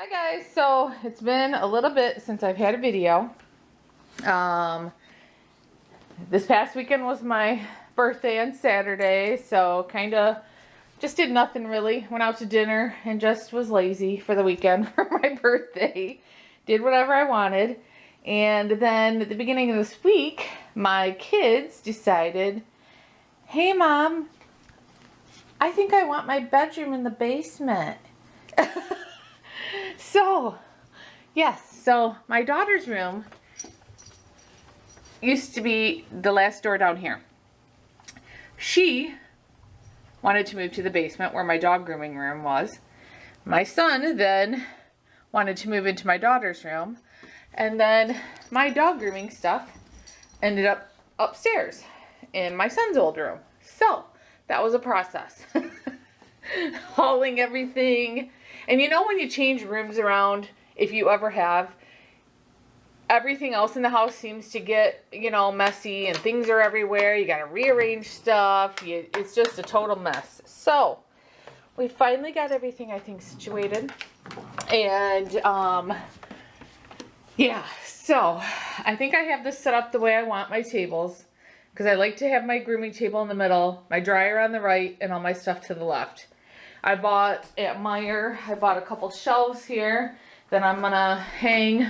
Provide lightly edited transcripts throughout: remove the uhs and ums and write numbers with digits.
Hi guys, so it's been a little bit since I've had a video. This past weekend was my birthday on Saturday, so kind of just did nothing really. Went out to dinner and just was lazy for the weekend for my birthday. Did whatever I wanted. And then at the beginning of this week, my kids decided, hey Mom, I think I want my bedroom in the basement. So, yes, so my daughter's room used to be the last door down here. She wanted to move to the basement where my dog grooming room was. My son then wanted to move into my daughter's room. And then my dog grooming stuff ended up upstairs in my son's old room. So, that was a process. Hauling everything. And you know when you change rooms around, if you ever have, everything else in the house seems to get, you know, messy and things are everywhere. You got to rearrange stuff. It's just a total mess. So, we finally got everything, I think, situated. And, yeah, so I think I have this set up the way I want my tables. Because I like to have my grooming table in the middle, my dryer on the right, and all my stuff to the left. I bought at Meijer, I bought a couple shelves here that I'm going to hang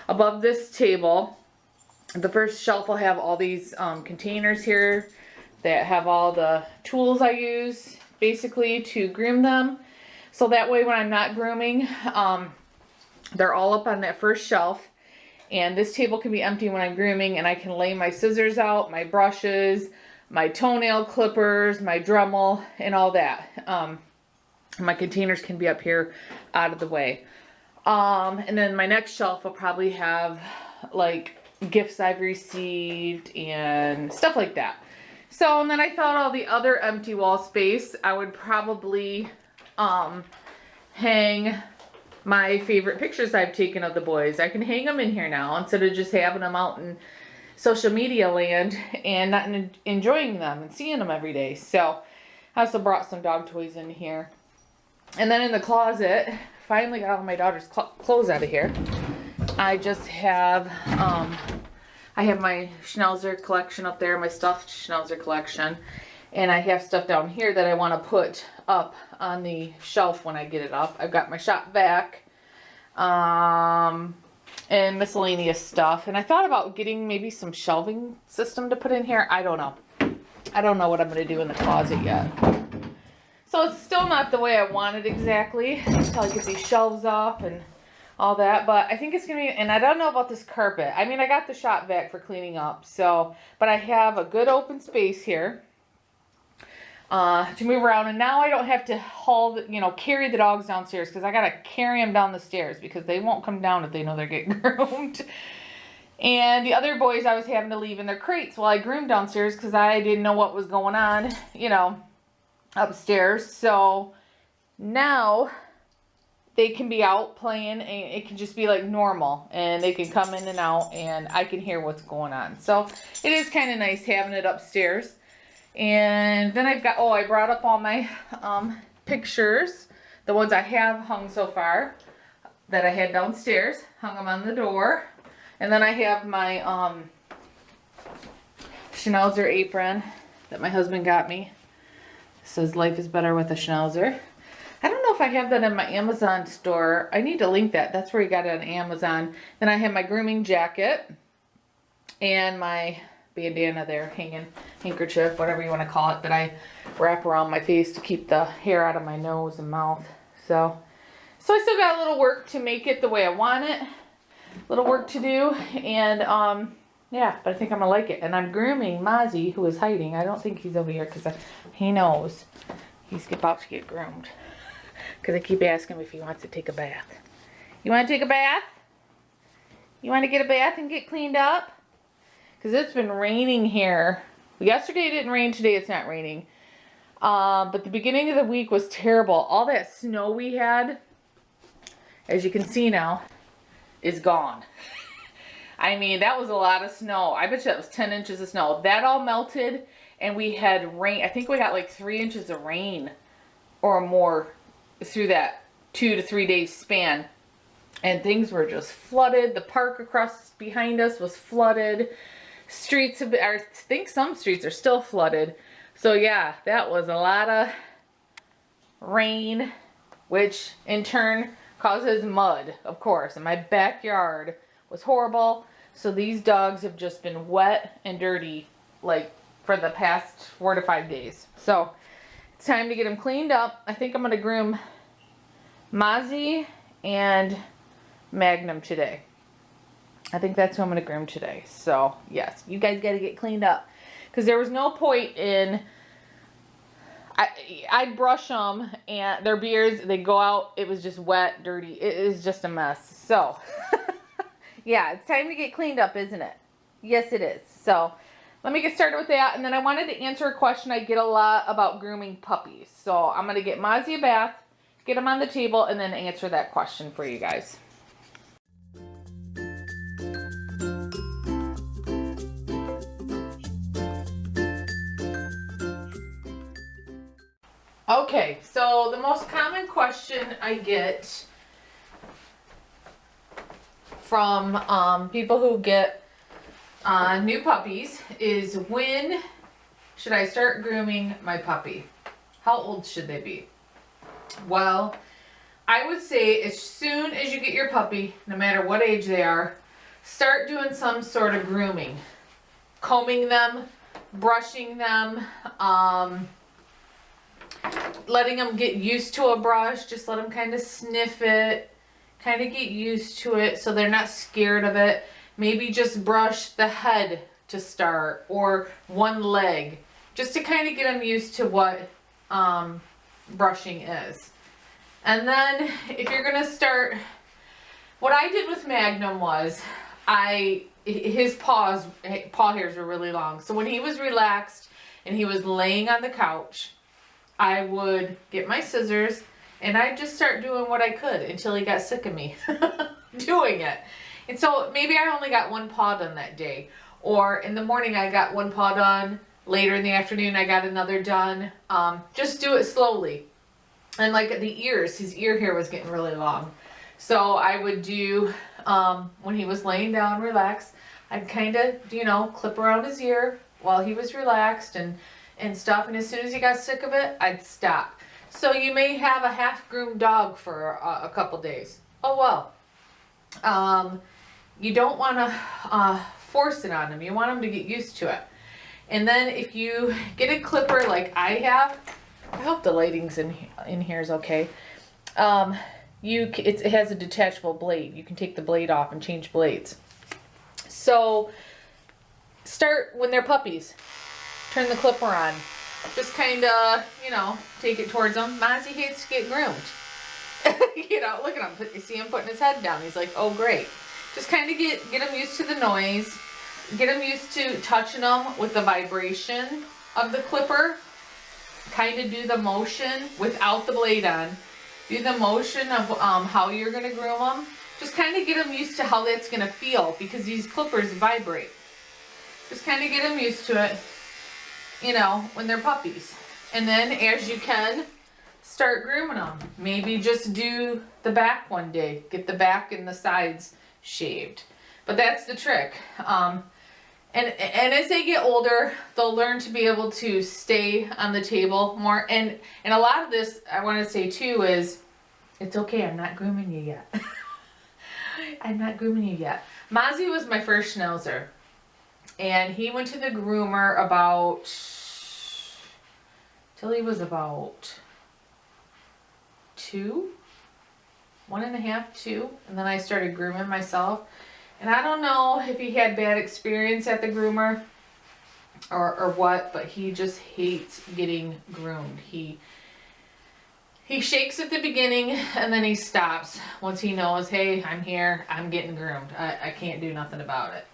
above this table. The first shelf will have all these containers here that have all the tools I use basically to groom them. So that way when I'm not grooming, they're all up on that first shelf. And this table can be empty when I'm grooming, and I can lay my scissors out, my brushes, my toenail clippers, my Dremel, and all that. My containers can be up here out of the way. And then my next shelf will probably have like gifts I've received and stuff like that. So, and then I thought all the other empty wall space, I would probably hang my favorite pictures I've taken of the boys. I can hang them in here now instead of just having them out in social media land and not enjoying them and seeing them every day. So I also brought some dog toys in here. And then in the closet, finally got all my daughter's clothes out of here. I just have, I have my Schnauzer collection up there, my stuffed Schnauzer collection. And I have stuff down here that I want to put up on the shelf when I get it up. I've got my shop vac, and miscellaneous stuff. And I thought about getting maybe some shelving system to put in here. I don't know. I don't know what I'm going to do in the closet yet. So it's still not the way I want it exactly until I get these shelves up and all that. But I think it's going to be, and I don't know about this carpet. I mean, I got the shop vac for cleaning up. So, but I have a good open space here to move around. And now I don't have to haul, carry the dogs downstairs, because I got to carry them down the stairs because they won't come down if they know they're getting groomed. And the other boys I was having to leave in their crates while I groomed downstairs because I didn't know what was going on, upstairs. So now they can be out playing, and it can just be like normal, and they can come in and out and I can hear what's going on. So it is kind of nice having it upstairs. And then I've got, I brought up all my pictures, the ones I have hung so far that I had downstairs, hung them on the door. And then I have my Schnauzer apron that my husband got me. It says life is better with a Schnauzer. I don't know if I have that in my Amazon store. I need to link that. That's where he got it on Amazon. Then I have my grooming jacket and my bandana there hanging, handkerchief, whatever you want to call it, that I wrap around my face to keep the hair out of my nose and mouth. So I still got a little work to make it the way I want it. Little work to do. And yeah, but I think I'm gonna like it. And I'm grooming Mozzie, who is hiding. I don't think he's over here because he knows he's about to get groomed. Because I keep asking him if he wants to take a bath. You want to take a bath? You want to get a bath and get cleaned up? Because it's been raining here. Yesterday it didn't rain. Today it's not raining. But the beginning of the week was terrible. All that snow we had, as you can see now, is gone. I mean, that was a lot of snow. I bet you that was 10 inches of snow. That all melted, and we had rain. I think we got like 3 inches of rain or more through that 2 to 3 day span. and things were just flooded. The park across behind us was flooded. Streets have been, I think some streets are still flooded. So yeah, that was a lot of rain, which in turn causes mud, of course. And my backyard was horrible. So these dogs have just been wet and dirty like for the past 4 to 5 days. So it's time to get them cleaned up. I think I'm going to groom Mozzie and Magnum today. I think that's who I'm going to groom today. So yes, you guys got to get cleaned up. Because there was no point in... I'd brush them and their beards, they'd go out. It was just wet, dirty. It is just a mess. So... yeah, it's time to get cleaned up, isn't it? Yes, it is. So, let me get started with that. And then I wanted to answer a question I get a lot about grooming puppies. So, I'm going to get Mozzie a bath, get him on the table, and then answer that question for you guys. Okay, so the most common question I get from people who get new puppies is, when should I start grooming my puppy? How old should they be? Well, I would say as soon as you get your puppy, no matter what age they are, start doing some sort of grooming. Combing them, brushing them, letting them get used to a brush. Just let them kind of sniff it. Kind of get used to it so they're not scared of it. Maybe just brush the head to start, or one leg, just to kind of get them used to what brushing is. And then if you're gonna start, what I did with Magnum was, his paw hairs were really long. So when he was relaxed and he was laying on the couch, I would get my scissors and I'd just start doing what I could until he got sick of me doing it. And so maybe I only got one paw done that day. Or in the morning I got one paw done. Later in the afternoon I got another done. Just do it slowly. And like the ears, his ear hair was getting really long. So I would do, when he was laying down relaxed, I'd kind of, you know, clip around his ear while he was relaxed and stuff. And as soon as he got sick of it, I'd stop. So you may have a half-groomed dog for a couple days. Oh well. You don't want to force it on them. You want them to get used to it. And then if you get a clipper like I have, I hope the lighting's in here is okay. It has a detachable blade. You can take the blade off and change blades. So start when they're puppies. Turn the clipper on. Just kind of, you know, take it towards them. Mozzie hates to get groomed. You know, look at him. You see him putting his head down. He's like, oh, great. Just kind of get him used to the noise. Get him used to touching them with the vibration of the clipper. Kind of do the motion without the blade on. Do the motion of how you're going to groom them. Just kind of get them used to how that's going to feel, because these clippers vibrate. Just kind of get them used to it, you know, when they're puppies. And then as you can, start grooming them. Maybe just do the back one day. Get the back and the sides shaved. But that's the trick. And as they get older, they'll learn to be able to stay on the table more. And a lot of this, I want to say too, is it's okay. I'm not grooming you yet. I'm not grooming you yet. Mozzie was my first Schnauzer. And he went to the groomer till he was about 2, 1.5, 2. And then I started grooming myself. And I don't know if he had bad experience at the groomer or what, but he just hates getting groomed. He shakes at the beginning and then he stops once he knows, hey, I'm here, I'm getting groomed. I can't do nothing about it.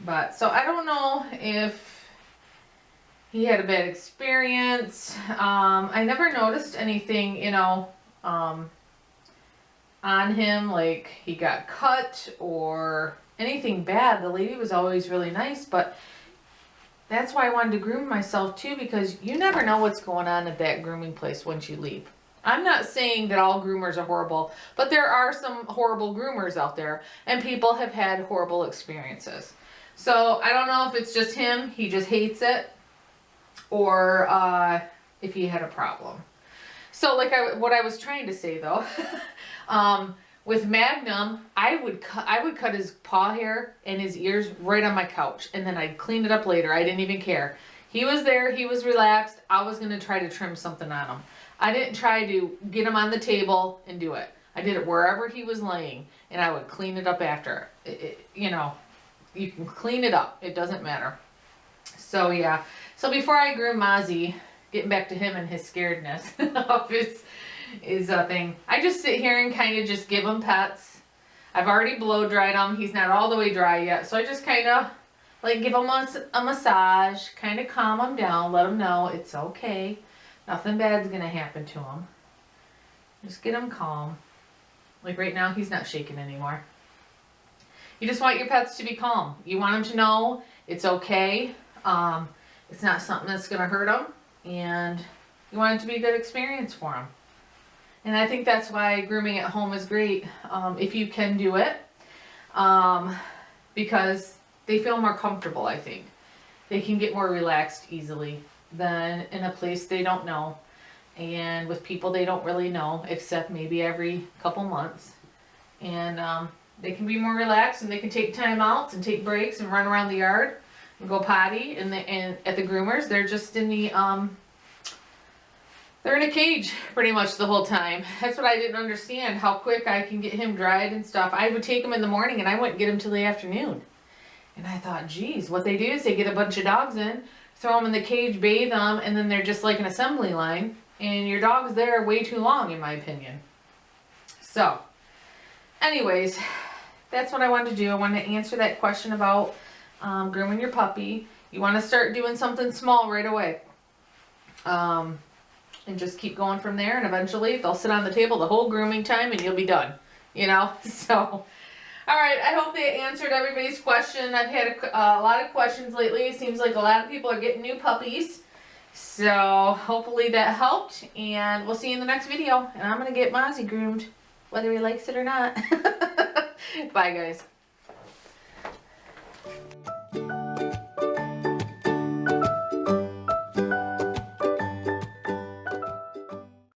But so I don't know if he had a bad experience. I never noticed anything, you know, on him, like he got cut or anything bad. The lady was always really nice, but that's why I wanted to groom myself too, because you never know what's going on at that grooming place once you leave. I'm not saying that all groomers are horrible, but there are some horrible groomers out there, and people have had horrible experiences. So I don't know if it's just him, he just hates it, or if he had a problem. So like what I was trying to say though, with Magnum, I would cut his paw hair and his ears right on my couch, and then I'd clean it up later. I didn't even care. He was there, he was relaxed. I was gonna try to trim something on him. I didn't try to get him on the table and do it. I did it wherever he was laying, and I would clean it up after. You know, you can clean it up. It doesn't matter. So yeah. So before I groom Mozzie, getting back to him and his scaredness of his thing, I just sit here and kind of just give him pets. I've already blow dried him. He's not all the way dry yet, so I just kind of like give him a massage, kind of calm him down, let him know it's okay. Nothing bad's gonna happen to him. Just get him calm. Like right now, he's not shaking anymore. You just want your pets to be calm. You want them to know it's okay. It's not something that's gonna hurt them, and you want it to be a good experience for them. And I think that's why grooming at home is great, if you can do it, because they feel more comfortable, I think. They can get more relaxed easily than in a place they don't know, and with people they don't really know, except maybe every couple months. And they can be more relaxed, and they can take time out and take breaks and run around the yard and go potty. And at the groomers, they're just in the they're in a cage pretty much the whole time. That's what I didn't understand, how quick I can get him dried and stuff. I would take him in the morning and I wouldn't get him till the afternoon. And I thought, geez, what they do is they get a bunch of dogs in, throw them in the cage, bathe them, and then they're just like an assembly line. And your dog's there way too long, in my opinion. So, anyways, that's what I wanted to do. I wanted to answer that question about grooming your puppy. You want to start doing something small right away. And just keep going from there, and eventually they'll sit on the table the whole grooming time and you'll be done, you know. So all right, I hope they answered everybody's question. I've had a lot of questions lately. It seems like a lot of people are getting new puppies, so hopefully that helped, and we'll see you in the next video. And I'm gonna get Mozzie groomed whether he likes it or not. Bye guys.